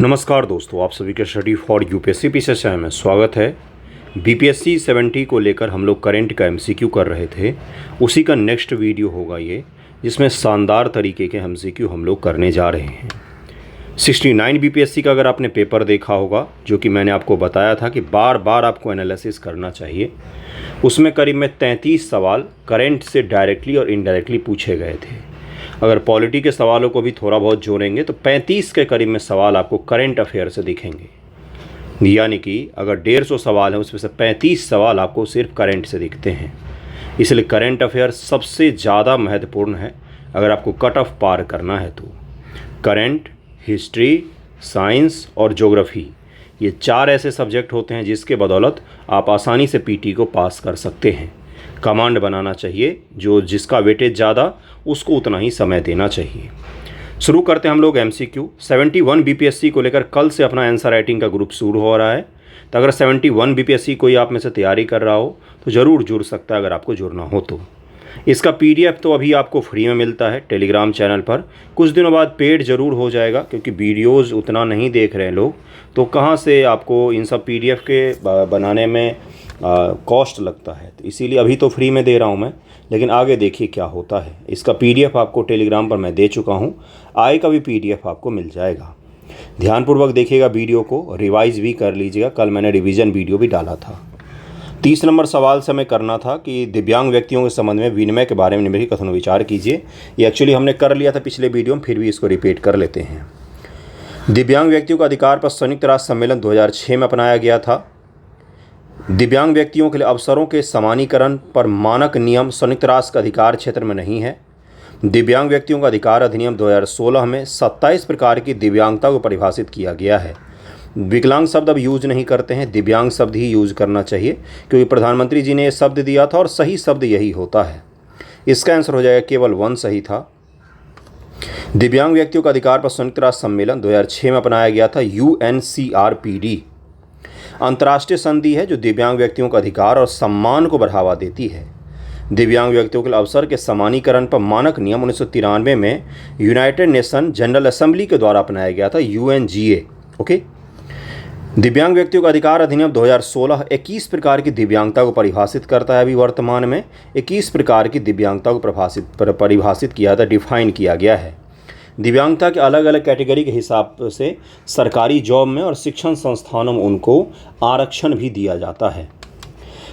नमस्कार दोस्तों, आप सभी के स्टडी फॉर यूपीएससी पीछे से में स्वागत है। बीपीएससी 70 को लेकर हम लोग करंट का एमसीक्यू कर रहे थे, उसी का नेक्स्ट वीडियो होगा ये, जिसमें शानदार तरीके के एमसीक्यू हम लोग करने जा रहे हैं। 69 बीपीएससी का अगर आपने पेपर देखा होगा, जो कि मैंने आपको बताया था कि बार बार आपको एनालिसिस करना चाहिए, उसमें करीब में 33 सवाल करंट से डायरेक्टली और इनडायरेक्टली पूछे गए थे। अगर पॉलिटी के सवालों को भी थोड़ा बहुत जोड़ेंगे तो 35 के करीब में सवाल आपको करंट अफेयर से दिखेंगे। यानी कि अगर 150 सवाल हैं, उसमें से 35 सवाल आपको सिर्फ करंट से दिखते हैं। इसलिए करंट अफेयर सबसे ज़्यादा महत्वपूर्ण है अगर आपको कट ऑफ पार करना है तो। करंट, हिस्ट्री, साइंस और ज्योग्राफी, ये 4 ऐसे सब्जेक्ट होते हैं जिसके बदौलत आप आसानी से पीटी को पास कर सकते हैं। कमांड बनाना चाहिए, जो जिसका वेटेज ज़्यादा उसको उतना ही समय देना चाहिए। शुरू करते हैं हम लोग एमसीक्यू। 71 बीपीएससी को लेकर कल से अपना आंसर राइटिंग का ग्रुप शुरू हो रहा है, तो अगर 71 बीपीएससी कोई आप में से तैयारी कर रहा हो तो ज़रूर जुड़ सकता है अगर आपको जुड़ना हो तो। इसका पीडीएफ तो अभी आपको फ्री में मिलता है टेलीग्राम चैनल पर, कुछ दिनों बाद पेड ज़रूर हो जाएगा, क्योंकि वीडियोज़ उतना नहीं देख रहे हैं लोग, तो कहाँ से आपको इन सब पीडीएफ के बनाने में कॉस्ट लगता है, तो इसीलिए अभी तो फ्री में दे रहा हूँ मैं, लेकिन आगे देखिए क्या होता है। इसका पीडीएफ आपको टेलीग्राम पर मैं दे चुका हूँ, आय का भी पीडीएफ आपको मिल जाएगा। ध्यानपूर्वक देखिएगा वीडियो को, रिवाइज भी कर लीजिएगा, कल मैंने रिवीजन वीडियो भी डाला था। 30 नंबर सवाल से हमें करना था कि दिव्यांग व्यक्तियों के संबंध में विनिमय के बारे में निम्नलिखित कथन विचार कीजिए। ये एक्चुअली हमने कर लिया था पिछले वीडियो में, फिर भी इसको रिपीट कर लेते हैं। दिव्यांग व्यक्तियों का अधिकार पर संयुक्त राष्ट्र सम्मेलन 2006 में अपनाया गया था। दिव्यांग व्यक्तियों के लिए अवसरों के समानीकरण पर मानक नियम संयुक्त राष्ट्र के अधिकार क्षेत्र में नहीं है। दिव्यांग व्यक्तियों का अधिकार अधिनियम 2016 में 27 प्रकार की दिव्यांगता को परिभाषित किया गया है। विकलांग शब्द अब यूज नहीं करते हैं, दिव्यांग शब्द ही यूज करना चाहिए, क्योंकि प्रधानमंत्री जी ने ये शब्द दिया था और सही शब्द यही होता है। इसका आंसर हो जाएगा केवल 1 सही था। दिव्यांग व्यक्तियों का अधिकार पर संयुक्त राष्ट्र सम्मेलन 2006 में अपनाया गया था, UNCRPD अंतर्राष्ट्रीय संधि है जो दिव्यांग व्यक्तियों का अधिकार और सम्मान को बढ़ावा देती है। दिव्यांग व्यक्तियों के अवसर के समानीकरण पर मानक नियम 1993 में यूनाइटेड नेशन जनरल असेंबली के द्वारा अपनाया गया था, UNGA। ओके। दिव्यांग व्यक्तियों का अधिकार अधिनियम 2016 21 प्रकार की दिव्यांगता को परिभाषित करता है। अभी वर्तमान में 21 प्रकार की दिव्यांगता को परिभाषित किया था, डिफाइन किया गया है। दिव्यांगता के अलग अलग कैटेगरी के हिसाब से सरकारी जॉब में और शिक्षण संस्थानों में उनको आरक्षण भी दिया जाता है।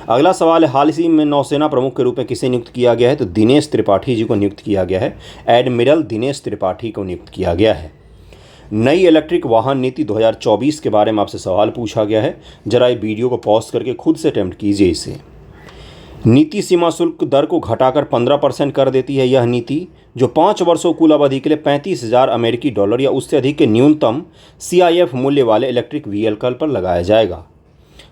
अगला सवाल है, हाल ही में नौसेना प्रमुख के रूप में किसे नियुक्त किया गया है? तो दिनेश त्रिपाठी जी को नियुक्त किया गया है। एडमिरल दिनेश त्रिपाठी को नियुक्त किया गया है। नई इलेक्ट्रिक वाहन नीति 2024 के बारे में आपसे सवाल पूछा गया है। जरा ये वीडियो को पॉज करके खुद से अटेम्प्ट कीजिए इसे। नीति सीमा शुल्क दर को घटाकर 15% कर देती है। यह नीति जो 5 वर्षों कुल अवधि के लिए 35,000 अमेरिकी डॉलर या उससे अधिक के न्यूनतम CIF मूल्य वाले इलेक्ट्रिक व्हीकल पर लगाया जाएगा।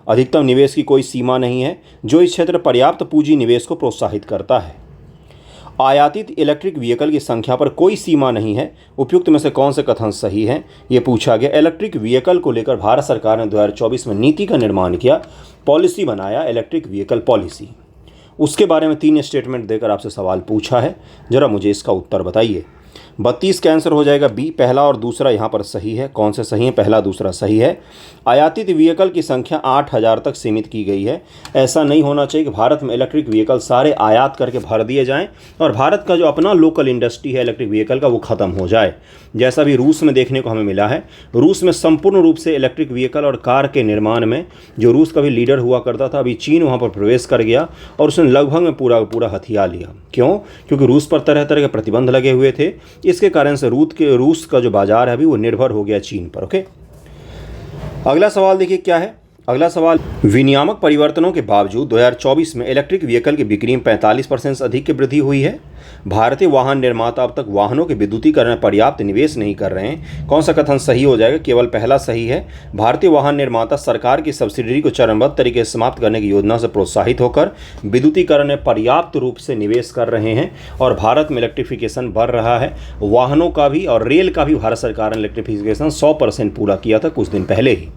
अधिकतम निवेश की कोई सीमा नहीं है, जो इस क्षेत्र पर्याप्त पूंजी निवेश को प्रोत्साहित करता है। आयातित इलेक्ट्रिक व्हीकल की संख्या पर कोई सीमा नहीं है। उपयुक्त में से कौन से कथन सही हैं, ये पूछा गया। इलेक्ट्रिक व्हीकल को लेकर भारत सरकार ने 2024 में नीति का निर्माण किया, पॉलिसी बनाया, इलेक्ट्रिक व्हीकल पॉलिसी। उसके बारे में 3 स्टेटमेंट देकर आपसे सवाल पूछा है, जरा मुझे इसका उत्तर बताइए। 32 का आंसर हो जाएगा बी। पहला और दूसरा यहाँ पर सही है। कौन से सही है? पहला दूसरा सही है। आयातित व्हीकल की संख्या 8,000 तक सीमित की गई है। ऐसा नहीं होना चाहिए कि भारत में इलेक्ट्रिक व्हीकल सारे आयात करके भर दिए जाएं और भारत का जो अपना लोकल इंडस्ट्री है इलेक्ट्रिक व्हीकल का, वो ख़त्म हो जाए, जैसा भी रूस में देखने को हमें मिला है। रूस में संपूर्ण रूप से इलेक्ट्रिक व्हीकल और कार के निर्माण में जो रूस का भी लीडर हुआ करता था, अभी चीन वहाँ पर प्रवेश कर गया और उसने लगभग में पूरा हथिया लिया। क्यों? क्योंकि रूस पर तरह तरह के प्रतिबंध लगे हुए थे। इसके कारण से रूस का जो बाजार है अभी वो निर्भर हो गया चीन पर। ओके। अगला सवाल देखिए क्या है। अगला सवाल, विनियामक परिवर्तनों के बावजूद 2024 में इलेक्ट्रिक व्हीकल की बिक्री में 45% से अधिक की वृद्धि हुई है। भारतीय वाहन निर्माता अब तक वाहनों के विद्युतीकरण में पर्याप्त निवेश नहीं कर रहे हैं। कौन सा कथन सही हो जाएगा? केवल पहला सही है। भारतीय वाहन निर्माता सरकार की सब्सिडी को चरणबद्ध तरीके से समाप्त करने की योजना से प्रोत्साहित होकर विद्युतीकरण में पर्याप्त रूप से निवेश कर रहे हैं और भारत में इलेक्ट्रिफिकेशन बढ़ रहा है। वाहनों का भी और रेल का भी भारत सरकार ने इलेक्ट्रिफिकेशन 100% पूरा किया था कुछ दिन पहले ही।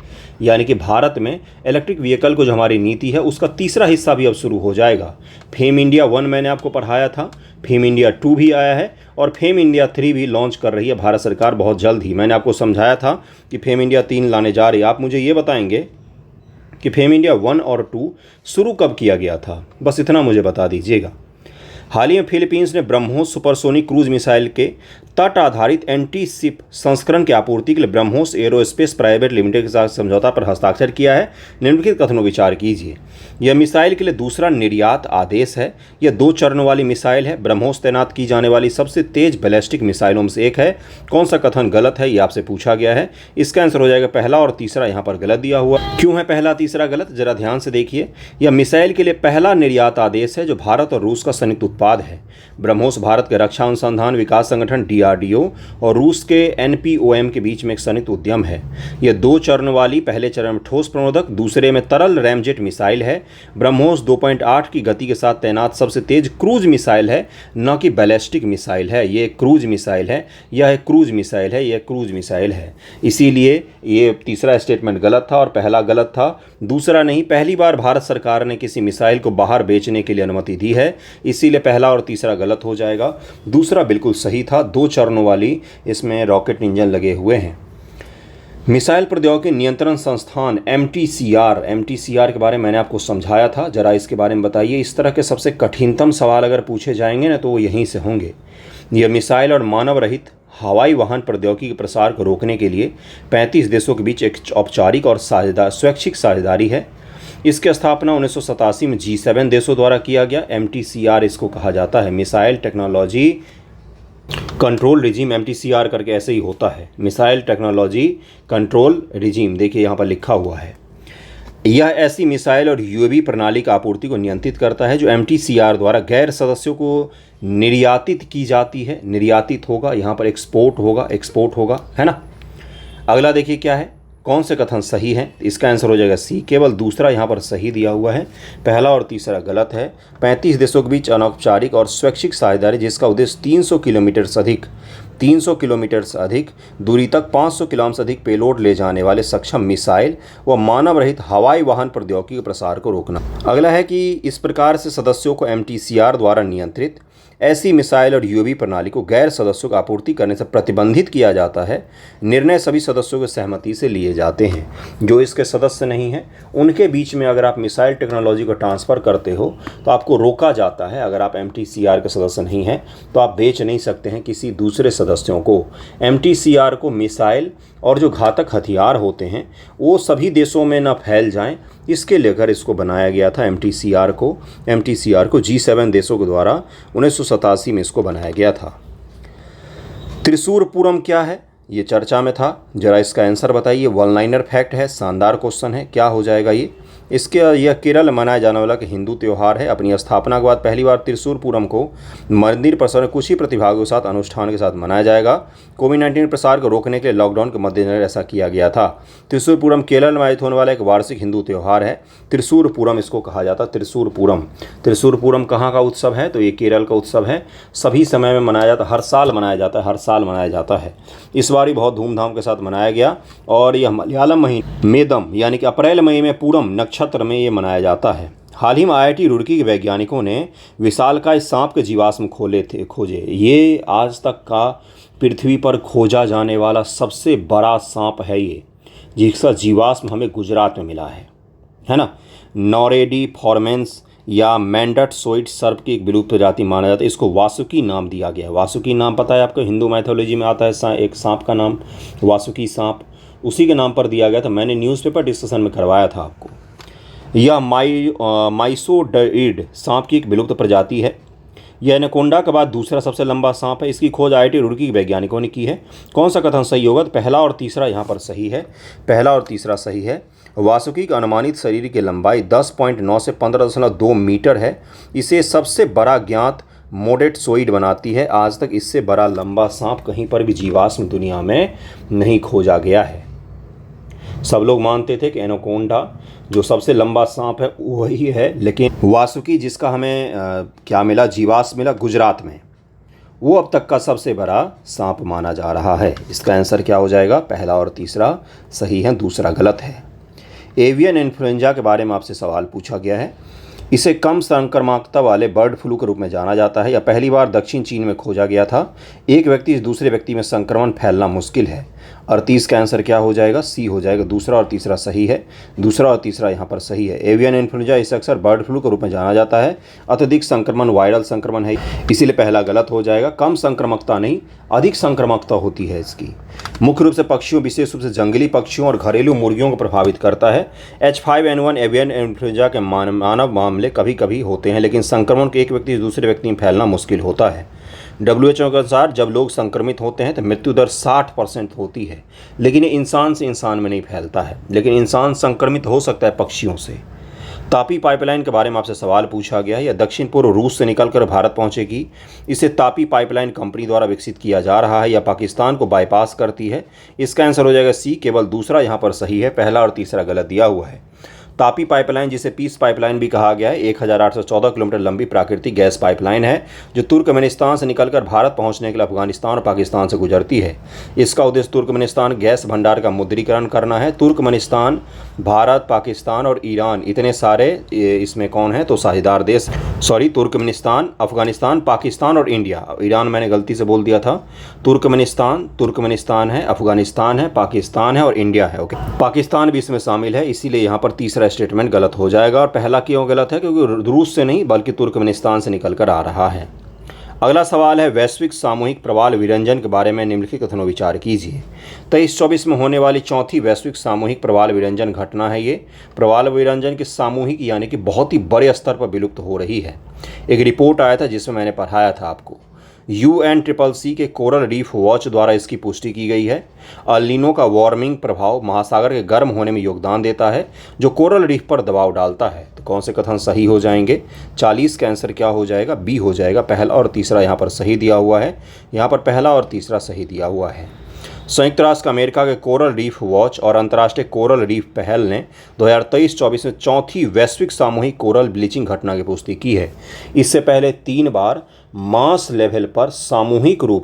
यानी कि भारत में इलेक्ट्रिक व्हीकल को जो हमारी नीति है उसका तीसरा हिस्सा भी अब शुरू हो जाएगा। फेम इंडिया 1 मैंने आपको पढ़ाया था। फेम इंडिया 2 भी आया है और फेम इंडिया 3 भी लॉन्च कर रही है भारत सरकार बहुत जल्द ही। मैंने आपको समझाया था कि फेम इंडिया 3 लाने जा रही है। आप मुझे ये बताएंगे कि फेम इंडिया 1 और 2 शुरू कब किया गया था, बस इतना मुझे बता दीजिएगा। हाल ही में फिलीपींस ने ब्रह्मोस सुपरसोनिक क्रूज मिसाइल के तट आधारित एंटी शिप संस्करण की आपूर्ति के लिए ब्रह्मोस एरोस्पेस प्राइवेट लिमिटेड के साथ समझौता पर हस्ताक्षर किया है। निम्नलिखित कथनों विचार कीजिए। यह मिसाइल के लिए दूसरा निर्यात आदेश है। यह 2 चरणों वाली मिसाइल है। ब्रह्मोस तैनात की जाने वाली सबसे तेज बैलिस्टिक मिसाइलों में से एक है। कौन सा कथन गलत है, ये आपसे पूछा गया है। इसका आंसर हो जाएगा पहला और तीसरा, यहाँ पर गलत दिया हुआ। क्यों है पहला तीसरा गलत, जरा ध्यान से देखिए। यह मिसाइल के लिए पहला निर्यात आदेश है जो भारत और रूस का संयुक्त उत्पाद है। ब्रह्मोस भारत के रक्षा अनुसंधान विकास संगठन DRDO और रूस के NPOM के बीच में एक संयुक्त उद्यम है। यह 2 चरण वाली, पहले चरण में ठोस प्रणोदक, दूसरे में तरल रैमजेट मिसाइल है। ब्रह्मोस 2.8 की गति के साथ तैनात सबसे तेज क्रूज मिसाइल है, न कि बैलिस्टिक मिसाइल है। ये क्रूज मिसाइल है, यह क्रूज मिसाइल है, यह क्रूज मिसाइल है। इसीलिए ये तीसरा स्टेटमेंट गलत था और पहला गलत था। दूसरा नहीं, पहली बार भारत सरकार ने किसी मिसाइल को बाहर बेचने के लिए अनुमति दी है, इसीलिए पहला और तीसरा गलत हो जाएगा। दूसरा बिल्कुल सही था, 2 चरणों वाली इसमें रॉकेट इंजन लगे हुए हैं। मिसाइल प्रौद्योगिकी नियंत्रण संस्थान MTCR के बारे में मैंने आपको समझाया था, जरा इसके बारे में बताइए। इस तरह के सबसे कठिनतम सवाल अगर पूछे जाएंगे ना तो वो यहीं से होंगे। यह मिसाइल और मानव रहित हवाई वाहन प्रौद्योगिकी के प्रसार को रोकने के लिए 35 देशों के बीच एक औपचारिक और स्वैच्छिक साझेदारी है। इसकी स्थापना 1987 में G7 देशों द्वारा किया गया। MTCR इसको कहा जाता है, missile technology control regime. MTCR करके ऐसे ही होता है, मिसाइल टेक्नोलॉजी कंट्रोल रिजीम। देखिए यहाँ पर लिखा हुआ है। यह ऐसी मिसाइल और UAV प्रणाली की आपूर्ति को नियंत्रित करता है जो MTCR द्वारा गैर सदस्यों को निर्यातित की जाती है। निर्यातित होगा, यहाँ पर एक्सपोर्ट होगा, है ना। अगला देखिए क्या है, कौन से कथन सही हैं। इसका आंसर हो जाएगा C, केवल दूसरा यहाँ पर सही दिया हुआ है, पहला और तीसरा गलत है। 35 देशों के बीच अनौपचारिक और स्वैच्छिक साझेदारी जिसका उद्देश्य 300 किलोमीटर से अधिक दूरी तक 500 किलोमीटर से अधिक पेलोड ले जाने वाले सक्षम मिसाइल व मानव रहित हवाई वाहन प्रौद्योगिकी के प्रसार को रोकना। अगला है कि इस प्रकार से सदस्यों को MTCR द्वारा नियंत्रित ऐसी मिसाइल और UAV प्रणाली को गैर सदस्यों को आपूर्ति करने से प्रतिबंधित किया जाता है। निर्णय सभी सदस्यों की सहमति से लिए जाते हैं। जो इसके सदस्य नहीं हैं उनके बीच में अगर आप मिसाइल टेक्नोलॉजी को ट्रांसफ़र करते हो तो आपको रोका जाता है। अगर आप MTCR के सदस्य नहीं हैं तो आप बेच नहीं सकते हैं किसी दूसरे सदस्यों को। MTCR को मिसाइल और जो घातक हथियार होते हैं वो सभी देशों में न फैल जाएं, इसके लेकर इसको बनाया गया था। MTCR को G7 देशों के द्वारा 1987 में इसको बनाया गया था। त्रिशूरपुरम क्या है, ये चर्चा में था, जरा इसका आंसर बताइए। वन लाइनर फैक्ट है, शानदार क्वेश्चन है, क्या हो जाएगा ये। यह केरल मनाया जाने वाला एक हिंदू त्यौहार है। अपनी स्थापना के बाद पहली बार त्रिशूरपुरम को मंदिर परिसर में कुछ ही प्रतिभागियों के साथ अनुष्ठान के साथ मनाया जाएगा। कोविड-19 प्रसार को रोकने के लिए लॉकडाउन के मद्देनजर ऐसा किया गया था। त्रिशूरपुरम केरल में आयोजित होने वाला एक वार्षिक हिंदू त्यौहार है। त्रिशूरपुरम इसको कहा जाता है। त्रिशूरपुरम कहाँ का उत्सव है, तो ये केरल का उत्सव है। सभी समय में मनाया जाता है, हर साल मनाया जाता है। इस बार भी बहुत धूमधाम के साथ मनाया गया और यह मलयालम महीने मेदम यानी कि अप्रैल मई में पूरम नक्षत्र में ये मनाया जाता है। हाल ही में IIT रुड़की के वैज्ञानिकों ने विशालकाय सांप के जीवाश्म खोजे। ये आज तक का पृथ्वी पर खोजा जाने वाला सबसे बड़ा सांप है ये, जिसका जीवाश्म हमें गुजरात में मिला है ना। नॉरेडी फॉर्मेंस या मैंडटसोइड सर्प की एक विलुप्त प्रजाति माना जाता है। इसको वासुकी नाम दिया गया है। वासुकी नाम पता है आपको, हिंदू मैथोलॉजी में आता है एक सांप का नाम वासुकी सांप, उसी के नाम पर दिया गया था। मैंने न्यूज़पेपर डिस्कशन में करवाया था आपको। यह माइसोडर्इड सांप की एक विलुप्त प्रजाति है। यह एनाकोंडा के बाद दूसरा सबसे लंबा सांप है। इसकी खोज IIT रुड़की के वैज्ञानिकों ने की है। कौन सा कथन सही होगा, तो पहला और तीसरा यहाँ पर सही है, पहला और तीसरा सही है। वासुकी की अनुमानित शरीर की लंबाई 10.9 से 15.2 मीटर है। इसे सबसे बड़ा ज्ञात मोडेटसोइड बनाती है। आज तक इससे बड़ा लंबा सांप कहीं पर भी जीवाश्म दुनिया में नहीं खोजा गया है। सब लोग मानते थे कि एनाकोंडा जो सबसे लंबा सांप है वही है, लेकिन वासुकी जिसका हमें क्या मिला, जीवाश्म मिला गुजरात में, वो अब तक का सबसे बड़ा सांप माना जा रहा है। इसका आंसर क्या हो जाएगा, पहला और तीसरा सही है, दूसरा गलत है। एवियन इन्फ्लुएंजा के बारे में आपसे सवाल पूछा गया है। इसे कम संक्रामकता वाले बर्ड फ्लू के रूप में जाना जाता है। यह पहली बार दक्षिण चीन में खोजा गया था। एक व्यक्ति से दूसरे व्यक्ति में संक्रमण फैलना मुश्किल है। 38 का आंसर क्या हो जाएगा? सी हो जाएगा। दूसरा और तीसरा सही है। दूसरा और तीसरा यहाँ पर सही है। एवियन इन्फ्लुएंजा इसे अक्सर बर्ड फ्लू के रूप में जाना जाता है। अत्यधिक संक्रमण वायरल संक्रमण है, इसीलिए पहला गलत हो जाएगा। कम संक्रामकता नहीं, अधिक संक्रामकता होती है इसकी। मुख्य रूप से पक्षियों, विशेष रूप से जंगली पक्षियों और घरेलू मुर्गियों को प्रभावित करता है। H5N1 एवियन इन्फ्लुएंजा के मानव मामले कभी कभी होते हैं, लेकिन संक्रमण के एक व्यक्ति से दूसरे व्यक्ति में फैलना मुश्किल होता है। WHO के अनुसार जब लोग संक्रमित होते हैं तो मृत्यु दर 60% होती है, लेकिन ये इंसान से इंसान में नहीं फैलता है, लेकिन इंसान संक्रमित हो सकता है पक्षियों से। तापी पाइपलाइन के बारे में आपसे सवाल पूछा गया है। यह दक्षिण पूर्व रूस से निकलकर भारत पहुंचेगी। इसे तापी पाइपलाइन कंपनी द्वारा विकसित किया जा रहा है। यह पाकिस्तान को बाईपास करती है। इसका आंसर हो जाएगा सी। केवल दूसरा यहाँ पर सही है, पहला और तीसरा गलत दिया हुआ है। तापी पाइपलाइन, जिसे पीस पाइपलाइन भी कहा गया है, 1814 किलोमीटर लंबी प्राकृतिक गैस पाइपलाइन है जो तुर्कमेनिस्तान से निकलकर भारत पहुंचने के लिए अफगानिस्तान और पाकिस्तान से गुजरती है। इसका उद्देश्य तुर्कमेनिस्तान गैस भंडार का मुद्रीकरण करना है। तुर्कमेनिस्तान, भारत, पाकिस्तान और ईरान, इतने सारे इसमें कौन है तो साझेदार देश। सॉरी, तुर्कमेनिस्तान, अफगानिस्तान, पाकिस्तान और इंडिया। ईरान मैंने गलती से बोल दिया था। तुर्कमेनिस्तान है, अफगानिस्तान है, पाकिस्तान है और इंडिया है। ओके, पाकिस्तान भी इसमें शामिल है, इसीलिए यहाँ पर तीसरा स्टेटमेंट गलत हो जाएगा। और पहला क्यों गलत है? क्योंकि रूस से नहीं बल्कि तुर्कमेनिस्तान से निकलकर आ रहा है। अगला सवाल है, वैश्विक सामूहिक प्रवाल विरंजन के बारे में निम्नलिखित कथनों विचार कीजिए। 23-24 में होने वाली चौथी वैश्विक सामूहिक प्रवाल विरंजन घटना है। ये प्रवाल विरंजन की सामूहिक यानी कि बहुत ही बड़े स्तर पर विलुप्त हो रही है। एक रिपोर्ट आया था जिसमें मैंने पढ़ाया था आपको। UNCCC के कोरल रीफ वॉच द्वारा इसकी पुष्टि की गई है। अल नीनो का वार्मिंग प्रभाव महासागर के गर्म होने में योगदान देता है, जो कोरल रीफ पर दबाव डालता है। तो कौन से कथन सही हो जाएंगे? 40 का आंसर क्या हो जाएगा? बी हो जाएगा। पहला और तीसरा यहाँ पर सही दिया हुआ है। यहाँ पर पहला और तीसरा सही दिया हुआ है। संयुक्त राष्ट्र अमेरिका के कोरल रीफ वॉच और अंतर्राष्ट्रीय कोरल रीफ पहल ने 2023-24 में चौथी वैश्विक सामूहिक कोरल ब्लीचिंग घटना की पुष्टि की है। इससे पहले 3 बार मास लेवल पर सामूहिक रूप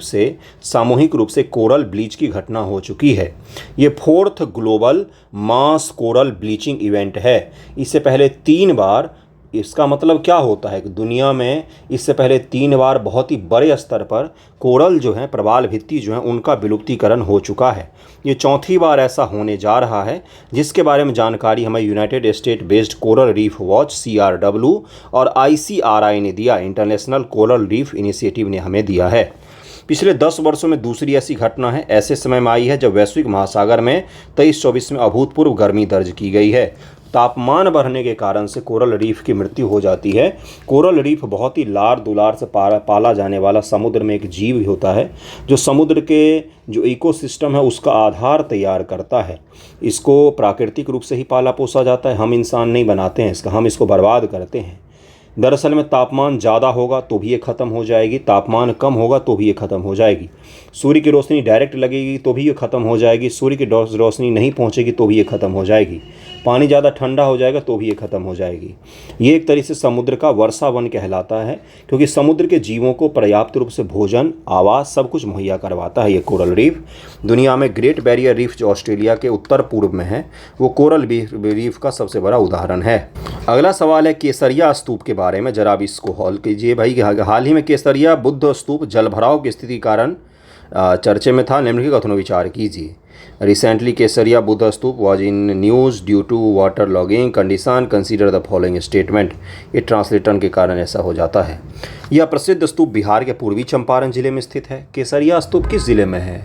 से कोरल ब्लीच की घटना हो चुकी है। ये 4th ग्लोबल मास कोरल ब्लीचिंग इवेंट है। इससे पहले 3 बार, इसका मतलब क्या होता है कि दुनिया में इससे पहले 3 बार बहुत ही बड़े स्तर पर कोरल जो है, प्रवाल भित्ति जो है, उनका विलुप्तीकरण हो चुका है। ये चौथी बार ऐसा होने जा रहा है, जिसके बारे में जानकारी हमें United state based coral reef watch CRW और ICRI ने दिया। इंटरनेशनल कोरल रीफ इनिशिएटिव ने हमें दिया है। पिछले 10 वर्षों में दूसरी ऐसी घटना है, ऐसे समय में आई है जब वैश्विक महासागर में 23-24 में अभूतपूर्व गर्मी दर्ज की गई है। तापमान बढ़ने के कारण से कोरल रीफ की मृत्यु हो जाती है। कोरल रीफ बहुत ही लार दुलार से पाला जाने वाला समुद्र में एक जीव होता है, जो समुद्र के जो इकोसिस्टम है उसका आधार तैयार करता है। इसको प्राकृतिक रूप से ही पाला पोसा जाता है, हम इंसान नहीं बनाते हैं हम इसको बर्बाद करते हैं। दरअसल में तापमान ज़्यादा होगा तो भी ये ख़त्म हो जाएगी, तापमान कम होगा तो भी ये ख़त्म हो जाएगी। सूर्य की रोशनी डायरेक्ट लगेगी तो भी ये ख़त्म हो जाएगी, सूर्य की रोशनी नहीं पहुंचेगी तो भी ये ख़त्म हो जाएगी, पानी ज़्यादा ठंडा हो जाएगा तो भी ये ख़त्म हो जाएगी। ये एक तरीके से समुद्र का वर्षा वन कहलाता है, क्योंकि समुद्र के जीवों को पर्याप्त रूप से भोजन, आवास सब कुछ मुहैया करवाता है ये कोरल रीफ। दुनिया में ग्रेट बैरियर रीफ जो ऑस्ट्रेलिया के उत्तर पूर्व में है, वो कोरल रीफ का सबसे बड़ा उदाहरण है। अगला सवाल है केसरिया स्तूप के बारे में, जरा अब इसको हॉल कीजिए भाई। हाल ही में केसरिया बुद्ध स्तूप जलभराव की स्थिति के कारण चर्चे में था, निम्नलिखित कथनों विचार कीजिए। Recently Kesariya Buddha stupa was in news due to water logging condition, consider the following statement. ये ट्रांसलेटर के कारण ऐसा हो जाता है। यह प्रसिद्ध स्तूप बिहार के पूर्वी चंपारण जिले में स्थित है। केसरिया स्तूप किस जिले में है?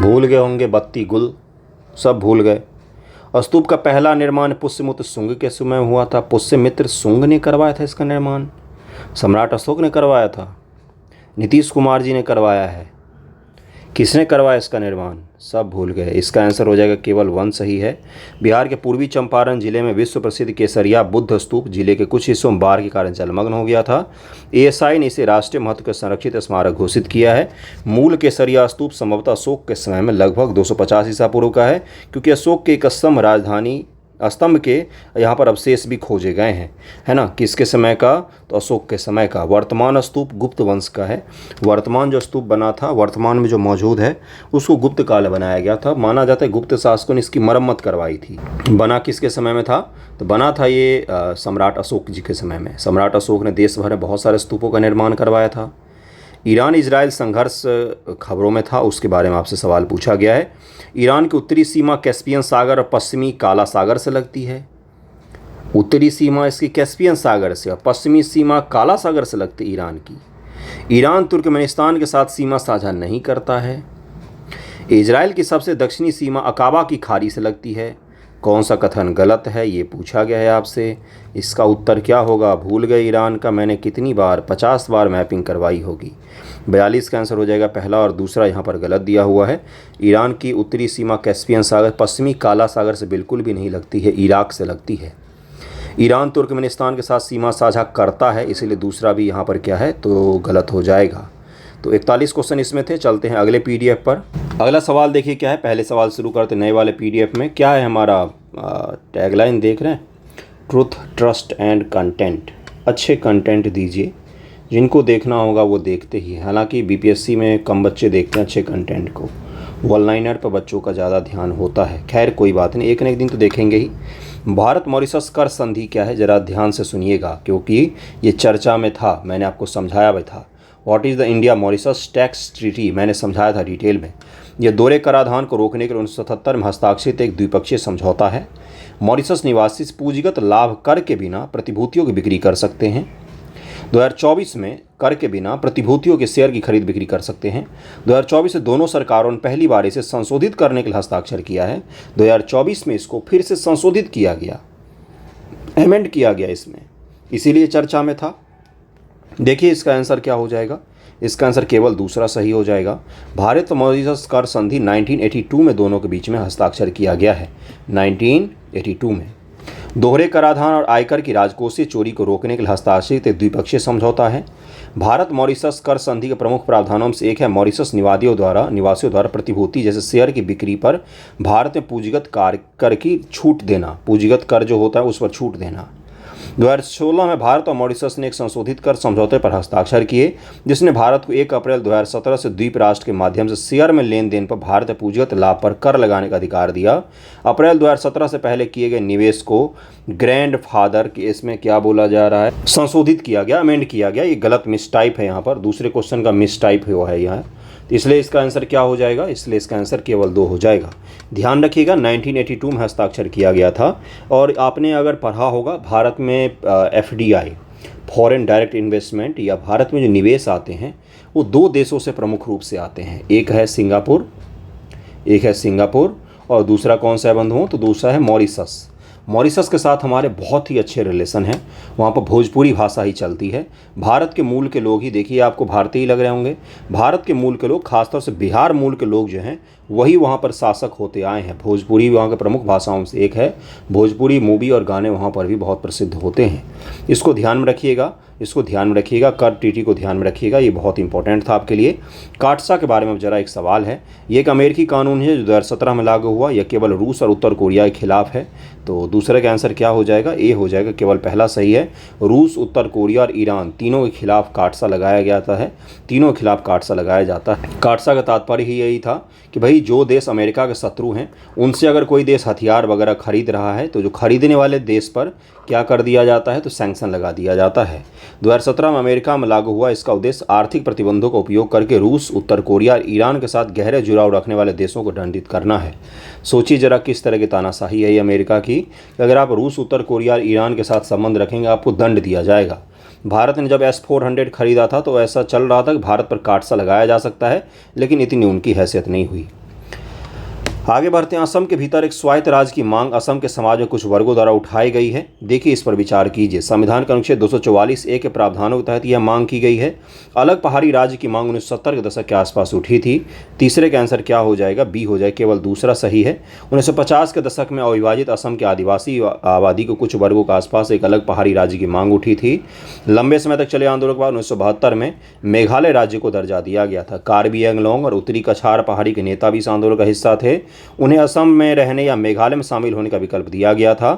भूल गए होंगे, बत्ती गुल सब भूल गए। स्तूप का पहला निर्माण पुष्यमित्र शुंग के समय हुआ था। पुष्यमित्र शुंग ने करवाया था इसका निर्माण, सम्राट अशोक ने करवाया था, नीतीश कुमार जी ने करवाया है। किसने करवाया इसका निर्माण? सब भूल गए। इसका आंसर हो जाएगा केवल 1 सही है। बिहार के पूर्वी चंपारण जिले में विश्व प्रसिद्ध केसरिया बुद्ध स्तूप जिले के कुछ हिस्सों में बाढ़ के कारण जलमग्न हो गया था। ASI ने इसे राष्ट्रीय महत्व का संरक्षित स्मारक घोषित किया है। मूल केसरिया स्तूप संभवतः अशोक के समय में लगभग 250 ईसा पूर्व का है, क्योंकि अशोक की एक असम राजधानी स्तंभ के यहाँ पर अवशेष भी खोजे गए हैं, है ना। किसके समय का? तो अशोक के समय का। वर्तमान स्तूप गुप्त वंश का है। वर्तमान जो स्तूप बना था, वर्तमान में जो मौजूद है, उसको गुप्त काल बनाया गया था। माना जाता है गुप्त शासकों ने इसकी मरम्मत करवाई थी। बना किसके समय में था? तो बना था ये सम्राट अशोक जी के समय में। सम्राट अशोक ने देश भर में बहुत सारे स्तूपों का निर्माण करवाया था। ईरान इजराइल संघर्ष खबरों में था, उसके बारे में आपसे सवाल पूछा गया है। ईरान की उत्तरी सीमा कैस्पियन सागर और पश्चिमी काला सागर से लगती है। उत्तरी सीमा इसकी कैस्पियन सागर से और पश्चिमी सीमा काला सागर से लगती है ईरान की। ईरान तुर्कमेनिस्तान के साथ सीमा साझा नहीं करता है। इजराइल की सबसे दक्षिणी सीमा अकाबा की खाड़ी से लगती है। कौन सा कथन गलत है, ये पूछा गया है आपसे। इसका उत्तर क्या होगा? भूल गए ईरान का मैंने कितनी बार? 50 बार मैपिंग करवाई होगी। 42 का आंसर हो जाएगा पहला, और दूसरा यहाँ पर गलत दिया हुआ है। ईरान की उत्तरी सीमा कैस्पियन सागर पश्चिमी काला सागर से बिल्कुल भी नहीं लगती है, इराक से लगती है। ईरान तुर्कमेनिस्तान के साथ सीमा साझा करता है, इसीलिए दूसरा भी यहाँ पर क्या है तो गलत हो जाएगा। तो 41 क्वेश्चन इसमें थे। चलते हैं अगले पीडीएफ पर। अगला सवाल देखिए क्या है। पहले सवाल शुरू करते नए वाले पीडीएफ में। क्या है हमारा टैगलाइन देख रहे हैं? Truth, trust and content. अच्छे कंटेंट दीजिए, जिनको देखना होगा वो देखते ही। हालांकि बीपीएससी में कम बच्चे देखते हैं अच्छे कंटेंट को, वन लाइनर पर बच्चों का ज़्यादा ध्यान होता है। खैर कोई बात नहीं, एक न एक दिन तो देखेंगे ही। भारत मॉरिशस कर संधि क्या है, ज़रा ध्यान से सुनिएगा, क्योंकि ये चर्चा में था, मैंने आपको समझाया भी था। What is the India Mauritius tax treaty, मैंने समझाया था डिटेल में। यह दोहरे कराधान को रोकने के लिए 1977 में हस्ताक्षरित एक द्विपक्षीय समझौता है। मॉरिशस निवासी पूंजीगत लाभ कर के बिना प्रतिभूतियों की बिक्री कर सकते हैं। 2024 में कर के बिना प्रतिभूतियों के शेयर की खरीद बिक्री कर सकते हैं। 2024 से दोनों सरकारों ने पहली बार इसे संशोधित करने के लिए हस्ताक्षर किया है। 2024 में इसको फिर से संशोधित किया गया, अमेंड किया गया इसमें, इसीलिए चर्चा में था। देखिए इसका आंसर क्या हो जाएगा। इसका आंसर केवल दूसरा सही हो जाएगा। भारत मॉरिशस कर संधि 1982 में दोनों के बीच में हस्ताक्षर किया गया है। 1982 में दोहरे कराधान और आयकर की राजकोषीय चोरी को रोकने के लिए हस्ताक्षरित एक द्विपक्षीय समझौता है। भारत मॉरिशस कर संधि के प्रमुख प्रावधानों में से एक है मॉरिशस निवासियों द्वारा प्रतिभूति जैसे शेयर की बिक्री पर भारत में पूंजीगत कर की छूट देना। पूंजीगत कर जो होता है उस पर छूट देना। 2016 में भारत और मॉरिशस ने एक संशोधित कर समझौते पर हस्ताक्षर किए, जिसने भारत को 1 अप्रैल 2017 से द्वीप राष्ट्र के माध्यम से शेयर में लेन देन पर भारत पूंजीगत लाभ पर कर लगाने का अधिकार दिया। अप्रैल 2017 से पहले किए गए निवेश को ग्रैंडफादर के इसमें क्या बोला जा रहा है, संशोधित किया गया, अमेंड किया गया। ये गलत मिसटाइप है, यहाँ पर दूसरे क्वेश्चन का मिसटाइप हुआ है यहाँ, इसलिए इसका आंसर क्या हो जाएगा? इसलिए इसका आंसर केवल 2 हो जाएगा। ध्यान रखिएगा 1982 में हस्ताक्षर किया गया था। और आपने अगर पढ़ा होगा भारत में FDI फॉरेन डायरेक्ट इन्वेस्टमेंट या भारत में जो निवेश आते हैं वो 2 देशों से प्रमुख रूप से आते हैं। एक है सिंगापुर और दूसरा कौन सा है बंधुओं? तो दूसरा है मॉरिशस। मॉरिशस के साथ हमारे बहुत ही अच्छे रिलेशन हैं। वहाँ पर भोजपुरी भाषा ही चलती है। भारत के मूल के लोग ही, देखिए आपको भारतीय लग रहे होंगे, भारत के मूल के लोग, खासतौर से बिहार मूल के लोग जो हैं वही वहाँ पर शासक होते आए हैं। भोजपुरी वहाँ के प्रमुख भाषाओं से एक है। भोजपुरी मूवी और गाने वहाँ पर भी बहुत प्रसिद्ध होते हैं। इसको ध्यान में रखिएगा, कर ट्रीटी को ध्यान में रखिएगा, ये बहुत इंपॉर्टेंट था आपके लिए। काटसा के बारे में ज़रा एक सवाल है। ये एक अमेरिकी कानून है जो 2017 में लागू हुआ। यह केवल रूस और उत्तर कोरिया के खिलाफ है। तो दूसरे का आंसर क्या हो जाएगा? ए हो जाएगा, केवल पहला सही है। रूस, उत्तर कोरिया और ईरान तीनों के खिलाफ काटसा लगाया गया है। तीनों के खिलाफ काटसा लगाया जाता है। काटसा का तात्पर्य ही यही था कि भाई जो देश अमेरिका के शत्रु हैं उनसे अगर कोई देश हथियार वगैरह खरीद रहा है तो जो खरीदने वाले देश पर क्या कर दिया जाता है? तो सैंक्शन लगा दिया जाता है। 2017 में अमेरिका में लागू हुआ। इसका उद्देश्य आर्थिक प्रतिबंधों का उपयोग करके रूस, उत्तर कोरिया और ईरान के साथ गहरे जुड़ाव रखने वाले देशों को दंडित करना है। सोचिए जरा किस तरह की तानाशाही है ये अमेरिका की। अगर आप रूस, उत्तर कोरिया और ईरान के साथ संबंध रखेंगे आपको दंड दिया जाएगा। भारत ने जब S-400 खरीदा था तो ऐसा चल रहा था कि भारत पर काटसा लगाया जा सकता है, लेकिन इतनी उनकी हैसियत नहीं हुई। आगे बढ़ते हैं। असम के भीतर एक स्वायत्त राज्य की मांग असम के समाज में कुछ वर्गों द्वारा उठाई गई है। देखिए इस पर विचार कीजिए। संविधान के अनुच्छेद 244A के प्रावधानों के तहत यह मांग की गई है। अलग पहाड़ी राज्य की मांग 1970 के दशक के आसपास उठी थी। तीसरे का आंसर क्या हो जाएगा? बी हो जाए, केवल दूसरा सही है। 1950 के दशक में अविभाजित असम के आदिवासी आबादी को कुछ वर्गों के आसपास एक अलग पहाड़ी राज्य की मांग उठी थी। लंबे समय तक चले आंदोलन के बाद 1972 में मेघालय राज्य को दर्जा दिया गया था। कार्बी एंगलोंग और उत्तरी कछार पहाड़ी के नेता भी इस आंदोलन का हिस्सा थे। उन्हें असम में रहने या मेघालय में शामिल होने का विकल्प दिया गया था।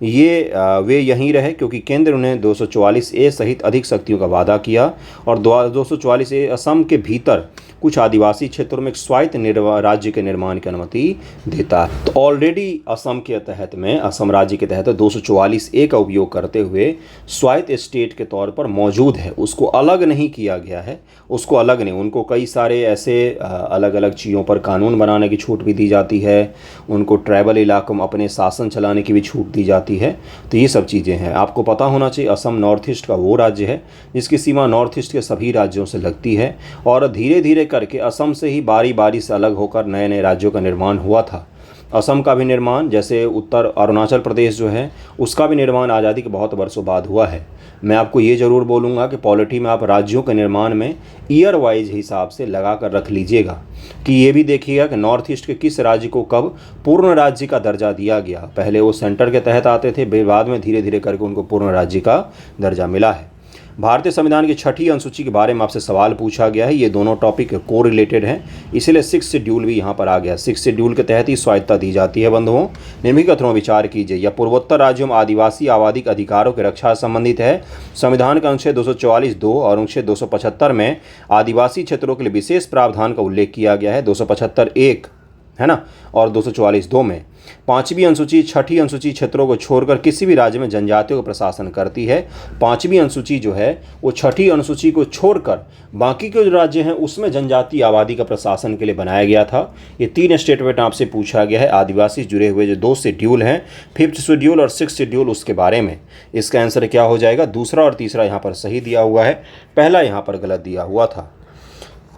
वे यहीं रहे क्योंकि केंद्र उन्हें 244A सहित अधिक शक्तियों का वादा किया और 244A असम के भीतर कुछ आदिवासी क्षेत्रों में एक स्वायत्त राज्य के निर्माण की अनुमति देता है। तो ऑलरेडी असम के तहत में, असम राज्य के तहत 244A का उपयोग करते हुए स्वायत्त स्टेट के तौर पर मौजूद है, उसको अलग नहीं किया गया है, उसको अलग नहीं, उनको कई सारे ऐसे अलग अलग चीज़ों पर कानून बनाने की छूट भी दी जाती है, उनको ट्राइबल इलाकों में अपने शासन चलाने की भी छूट दी जाती है। तो ये सब चीज़ें हैं, आपको पता होना चाहिए। असम नॉर्थ ईस्ट का वो राज्य है जिसकी सीमा नॉर्थ ईस्ट के सभी राज्यों से लगती है और धीरे धीरे करके असम से ही बारी बारी से अलग होकर नए नए राज्यों का निर्माण हुआ था। असम का भी निर्माण, जैसे उत्तर अरुणाचल प्रदेश जो है, उसका भी निर्माण आज़ादी के बहुत वर्षों बाद हुआ है। मैं आपको ये ज़रूर बोलूँगा कि पॉलिटी में आप राज्यों के निर्माण में ईयर वाइज हिसाब से लगा कर रख लीजिएगा कि ये भी देखिएगा कि नॉर्थ ईस्ट के किस राज्य को कब पूर्ण राज्य का दर्जा दिया गया। पहले वो सेंटर के तहत आते थे, बाद में धीरे धीरे करके उनको पूर्ण राज्य का दर्जा मिला है। भारतीय संविधान की 6ठी अनुसूची के बारे में आपसे सवाल पूछा गया है। ये दोनों टॉपिक को रिलेटेड हैं, इसलिए 6th शेड्यूल भी यहाँ पर आ गया। 6th शेड्यूल के तहत ही स्वायत्तता दी जाती है। बंधुओं, निम्नलिखित कथनों विचार कीजिए। यह पूर्वोत्तर राज्यों में आदिवासी आबादी अधिकारों की रक्षा से संबंधित है। संविधान के अनुच्छेद 244(2) और अनुच्छेद 275 में आदिवासी क्षेत्रों के लिए विशेष प्रावधान का उल्लेख किया गया है। 275(1) है ना, और 244(2) में 5वीं अनुसूची 6ठी अनुसूची क्षेत्रों को छोड़कर किसी भी राज्य में जनजातियों का प्रशासन करती है। 5वीं अनुसूची जो है वो 6ठी अनुसूची को छोड़कर बाकी के जो राज्य हैं उसमें जनजातीय आबादी का प्रशासन के लिए बनाया गया था। ये 3 स्टेटमेंट आपसे पूछा गया है आदिवासी जुड़े हुए जो 2 शेड्यूल हैं, 5th शेड्यूल और 6th शेड्यूल, उसके बारे में। इसका आंसर क्या हो जाएगा? दूसरा और तीसरा यहाँ पर सही दिया हुआ है, पहला यहाँ पर गलत दिया हुआ था।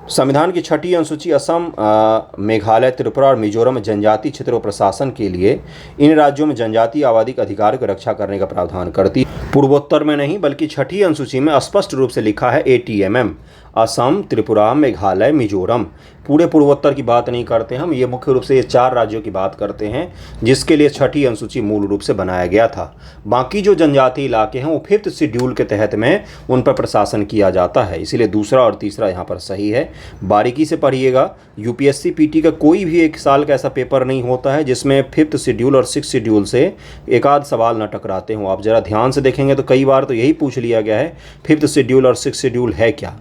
संविधान की 6ठी अनुसूची असम, मेघालय, त्रिपुरा और मिजोरम में जनजातीय क्षेत्रों प्रशासन के लिए इन राज्यों में जनजातीय आबादी के अधिकार की रक्षा करने का प्रावधान करती है। पूर्वोत्तर में नहीं बल्कि 6ठी अनुसूची में स्पष्ट रूप से लिखा है ATMM, असम, त्रिपुरा, मेघालय, मिजोरम। पूरे पूर्वोत्तर की बात नहीं करते हम, ये मुख्य रूप से ये 4 राज्यों की बात करते हैं जिसके लिए 6ठी अनुसूची मूल रूप से बनाया गया था। बाकी जो जनजातीय इलाके हैं वो 5th शेड्यूल के तहत में उन पर प्रशासन किया जाता है, इसीलिए दूसरा और तीसरा यहाँ पर सही है। बारीकी से पढ़िएगा। UPSC PT का कोई भी एक साल का ऐसा पेपर नहीं होता है जिसमें 5th शेड्यूल और 6th शेड्यूल से एक आध सवाल न टकराते हों। आप ज़रा ध्यान से देखेंगे तो कई बार तो यही पूछ लिया गया है 5th शेड्यूल और 6th शेड्यूल है क्या।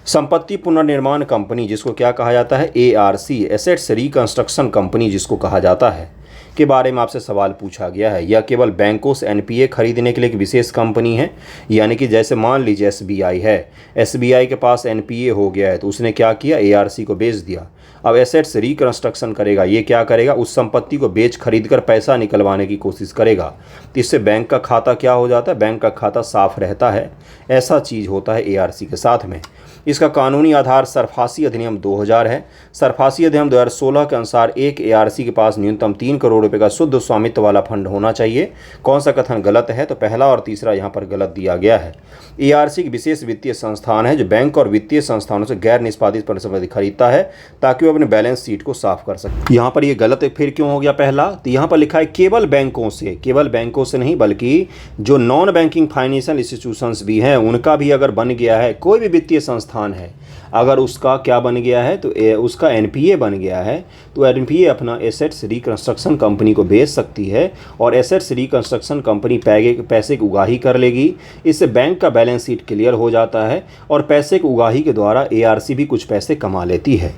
संपत्ति पुनर्निर्माण कंपनी, जिसको क्या कहा जाता है? ARC, एसेट्स रिकंस्ट्रक्शन कंपनी जिसको कहा जाता है, के बारे में आपसे सवाल पूछा गया है। यह केवल बैंकों से NPA खरीदने के लिए एक विशेष कंपनी है, यानी कि जैसे मान लीजिए SBI है, SBI के पास NPA हो गया है तो उसने क्या किया? ARC को बेच दिया। अब एसेट्स रिकंस्ट्रक्शन करेगा, ये क्या करेगा? उस संपत्ति को बेच खरीद कर पैसा निकलवाने की कोशिश करेगा। तो इससे बैंक का खाता क्या हो जाता है? बैंक का खाता साफ रहता है। ऐसा चीज़ होता है ARC के साथ में। इसका कानूनी आधार सरफासी अधिनियम 2000 है। सरफासी अधिनियम 2016 के अनुसार एक ARC के पास न्यूनतम 3 करोड़ रुपए का शुद्ध स्वामित्व वाला फंड होना चाहिए। कौन सा कथन गलत है? तो पहला और तीसरा यहाँ पर गलत दिया गया है। ARC एक विशेष वित्तीय संस्थान है जो बैंक और वित्तीय संस्थानों से गैर निष्पादित परिसंपत्ति खरीदता है ताकि वो अपने बैलेंस शीट को साफ कर सके। यहाँ पर ये गलत है, फिर क्यों हो गया पहला? तो यहाँ पर लिखा है केवल बैंकों से, केवल बैंकों से नहीं बल्कि जो नॉन बैंकिंग फाइनेंशियल इंस्टीट्यूशंस भी हैं उनका भी अगर बन गया है, कोई भी वित्तीय संस्थान है अगर उसका क्या बन गया है तो उसका NPA बन गया है तो NPA अपना एसेट्स रिकंस्ट्रक्शन कंपनी को बेच सकती है और एसेट्स रिकंस्ट्रक्शन कंपनी पैसे की उगाही कर लेगी। इससे बैंक का बैलेंस शीट क्लियर हो जाता है और पैसे की उगाही के द्वारा ARC भी कुछ पैसे कमा लेती है।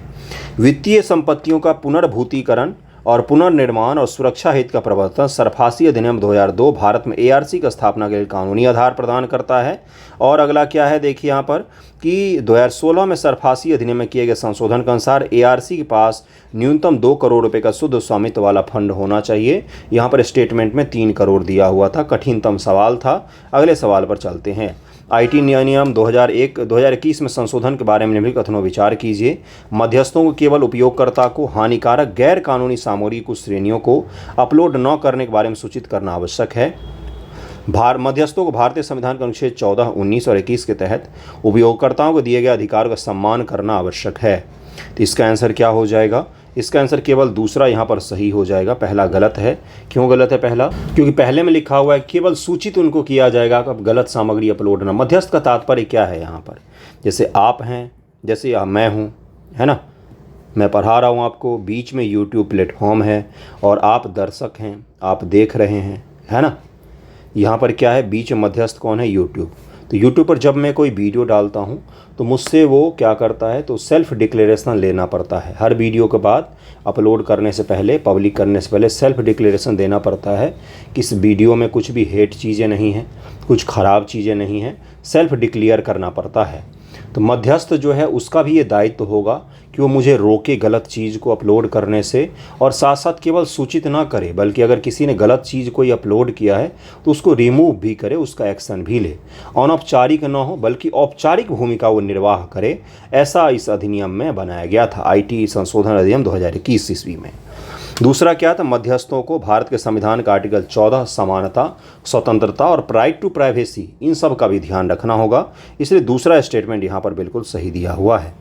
वित्तीय संपत्तियों का पुनर्भूतिकरण और पुनर्निर्माण और सुरक्षा हित का प्रवर्तन सरफासी अधिनियम 2002 भारत में ARC की स्थापना के लिए कानूनी आधार प्रदान करता है। और अगला क्या है, देखिए यहाँ पर कि 2016 में सरफासी अधिनियम में किए गए संशोधन के अनुसार ARC के पास न्यूनतम 2 करोड़ रुपए का शुद्ध स्वामित्व वाला फंड होना चाहिए। यहाँ पर स्टेटमेंट में 3 करोड़ दिया हुआ था, कठिनतम सवाल था। अगले सवाल पर चलते हैं। IT नियम 2021 में संशोधन के बारे में निम्नलिखित कथनों विचार कीजिए। मध्यस्थों को केवल उपयोगकर्ता को हानिकारक गैर कानूनी सामग्री कुछ श्रेणियों को अपलोड न करने के बारे में सूचित करना आवश्यक है। मध्यस्थों को भारतीय संविधान के अनुच्छेद 14, 19 और 21 के तहत उपयोगकर्ताओं को दिए गए अधिकार का सम्मान करना आवश्यक है। तो इसका आंसर क्या हो जाएगा? इसका आंसर केवल दूसरा यहाँ पर सही हो जाएगा, पहला गलत है। क्यों गलत है पहला? क्योंकि पहले में लिखा हुआ है केवल सूचित उनको किया जाएगा, अब गलत सामग्री अपलोड ना। मध्यस्थ का तात्पर्य क्या है यहाँ पर? जैसे आप हैं, जैसे मैं हूँ, है ना, मैं पढ़ा रहा हूँ आपको, बीच में यूट्यूब प्लेटफॉर्म है और आप दर्शक हैं, आप देख रहे हैं, है ना। यहाँ पर क्या है, बीच में मध्यस्थ कौन है, यूट्यूब। तो यूट्यूब पर जब मैं कोई वीडियो डालता हूँ तो मुझसे वो क्या करता है, तो सेल्फ़ डिक्लेरेशन लेना पड़ता है। हर वीडियो के बाद अपलोड करने से पहले, पब्लिक करने से पहले सेल्फ़ डिक्लेरेशन देना पड़ता है कि इस वीडियो में कुछ भी हेट चीज़ें नहीं हैं, कुछ ख़राब चीज़ें नहीं हैं, सेल्फ़ डिक्लेयर करना पड़ता है। तो मध्यस्थ जो है उसका भी ये दायित्व होगा कि वो मुझे रोके गलत चीज़ को अपलोड करने से, और साथ साथ केवल सूचित ना करे बल्कि अगर किसी ने गलत चीज़ कोई अपलोड किया है तो उसको रिमूव भी करे, उसका एक्शन भी ले। अनौपचारिक ना हो बल्कि औपचारिक भूमिका वो निर्वाह करे, ऐसा इस अधिनियम में बनाया गया था, IT संशोधन अधिनियम 2021 ईस्वी में। दूसरा क्या था, मध्यस्थों को भारत के संविधान का आर्टिकल 14 समानता, स्वतंत्रता और राइट टू प्राइवेसी, इन सब का भी ध्यान रखना होगा। इसलिए दूसरा स्टेटमेंट यहाँ पर बिल्कुल सही दिया हुआ है।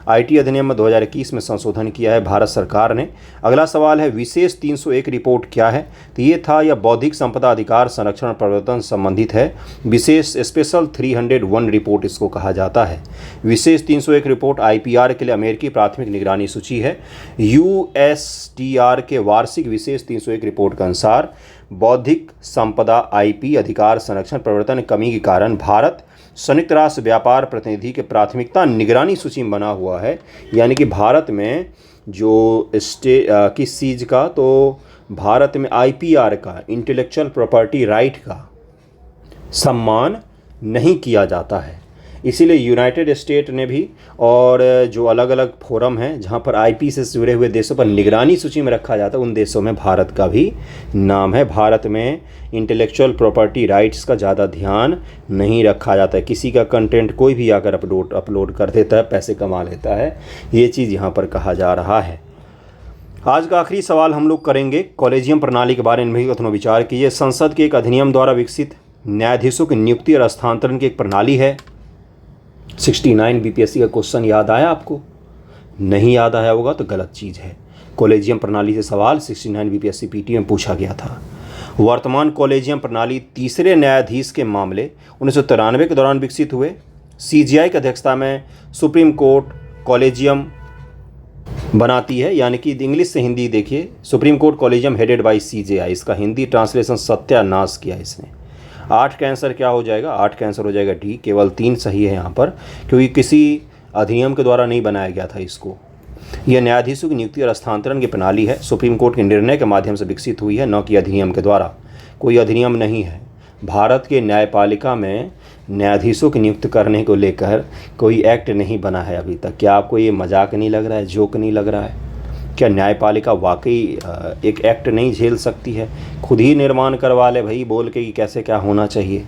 IT अधिनियम में 2021 में संशोधन किया है भारत सरकार ने। अगला सवाल है, विशेष 301 रिपोर्ट क्या है। तो ये था, यह बौद्धिक संपदा अधिकार संरक्षण प्रवर्तन संबंधित है। विशेष स्पेशल 301 रिपोर्ट इसको कहा जाता है। विशेष 301 रिपोर्ट IPR के लिए अमेरिकी प्राथमिक निगरानी सूची है। USTR के वार्षिक विशेष 301 रिपोर्ट के अनुसार बौद्धिक संपदा IP अधिकार संरक्षण प्रवर्तन कमी के कारण भारत संयुक्त राष्ट्र व्यापार प्रतिनिधि के प्राथमिकता निगरानी सूची में बना हुआ है। यानी कि भारत में जो किस चीज़ का, तो भारत में IPR का, इंटेलेक्चुअल प्रॉपर्टी राइट का सम्मान नहीं किया जाता है। इसीलिए यूनाइटेड स्टेट ने भी, और जो अलग अलग फोरम हैं जहां पर IP से जुड़े हुए देशों पर निगरानी सूची में रखा जाता है, उन देशों में भारत का भी नाम है। भारत में इंटेलेक्चुअल प्रॉपर्टी राइट्स का ज़्यादा ध्यान नहीं रखा जाता है। किसी का कंटेंट कोई भी आकर अपलोड कर देता है, पैसे कमा लेता है, ये चीज़ यहाँ पर कहा जा रहा है। आज का आखिरी सवाल हम लोग करेंगे, कॉलेजियम प्रणाली के बारे में भी कथनों विचार कीजिए। संसद के एक अधिनियम द्वारा विकसित न्यायाधीशों की नियुक्ति और हस्तांतरण की एक प्रणाली है। 69 BPSC का क्वेश्चन याद आया आपको? नहीं याद आया होगा तो गलत चीज़ है। कॉलेजियम प्रणाली से सवाल 69 BPSC PT में पूछा गया था। वर्तमान कॉलेजियम प्रणाली तीसरे न्यायाधीश के मामले 1993 के दौरान विकसित हुए। CJI की अध्यक्षता में सुप्रीम कोर्ट कॉलेजियम बनाती है, यानी कि इंग्लिश से हिंदी देखिए, supreme court collegium headed by CJI। इसका हिंदी ट्रांसलेशन सत्यानाश किया इसने। 8 का आंसर क्या हो जाएगा? 8 का आंसर हो जाएगा D। केवल 3 सही है यहाँ पर, क्योंकि किसी अधिनियम के द्वारा नहीं बनाया गया था इसको। यह न्यायाधीशों की नियुक्ति और हस्तांतरण की प्रणाली है, सुप्रीम कोर्ट के निर्णय के माध्यम से विकसित हुई है, न कि अधिनियम के द्वारा। कोई अधिनियम नहीं है। भारत के न्यायपालिका में न्यायाधीशों की नियुक्त करने को लेकर कोई एक्ट नहीं बना है अभी तक। क्या आपको ये मजाक नहीं लग रहा है, जोक नहीं लग रहा है? क्या न्यायपालिका वाकई एक एक्ट नहीं झेल सकती है? खुद ही निर्माण करवा ले भाई, बोल के कि कैसे क्या होना चाहिए।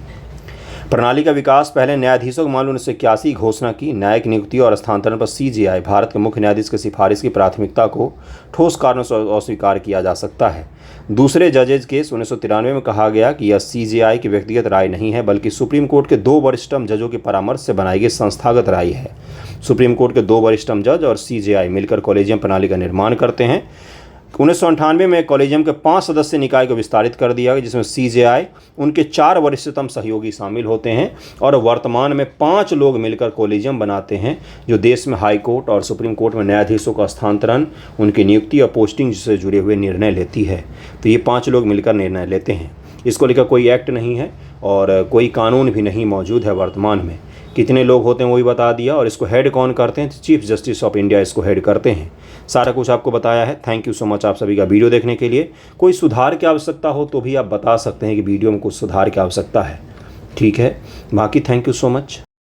प्रणाली का विकास पहले न्यायाधीशों के मामले 1981 घोषणा की। न्यायिक नियुक्ति और हस्तांतरण पर CJI भारत के मुख्य न्यायाधीश की सिफारिश की प्राथमिकता को ठोस कारणों से अस्वीकार किया जा सकता है। दूसरे जजेज केस 1993 में कहा गया कि यह CJI की व्यक्तिगत राय नहीं है, बल्कि सुप्रीम कोर्ट के 2 वरिष्ठतम जजों के परामर्श से बनाई गई संस्थागत राय है। सुप्रीम कोर्ट के 2 वरिष्ठतम जज और CJI मिलकर कॉलेजियम प्रणाली का निर्माण करते हैं। 1998 में कॉलेजियम के 5 सदस्य निकाय को विस्तारित कर दिया गया, जिसमें CJI, उनके 4 वरिष्ठतम सहयोगी शामिल होते हैं, और वर्तमान में 5 लोग मिलकर कॉलेजियम बनाते हैं, जो देश में हाई कोर्ट और सुप्रीम कोर्ट में न्यायाधीशों का हस्तांतरण, उनकी नियुक्ति और पोस्टिंग से जुड़े हुए निर्णय लेती है। तो ये 5 लोग मिलकर निर्णय लेते हैं। इसको लेकर कोई एक्ट नहीं है और कोई कानून भी नहीं मौजूद है वर्तमान में। कितने लोग होते हैं वो भी बता दिया, और इसको हेड कौन करते हैं? चीफ जस्टिस ऑफ इंडिया इसको हेड करते हैं। सारा कुछ आपको बताया है। थैंक यू सो मच आप सभी का वीडियो देखने के लिए। कोई सुधार की आवश्यकता हो तो भी आप बता सकते हैं कि वीडियो में कुछ सुधार की आवश्यकता है, ठीक है। बाकी थैंक यू सो मच।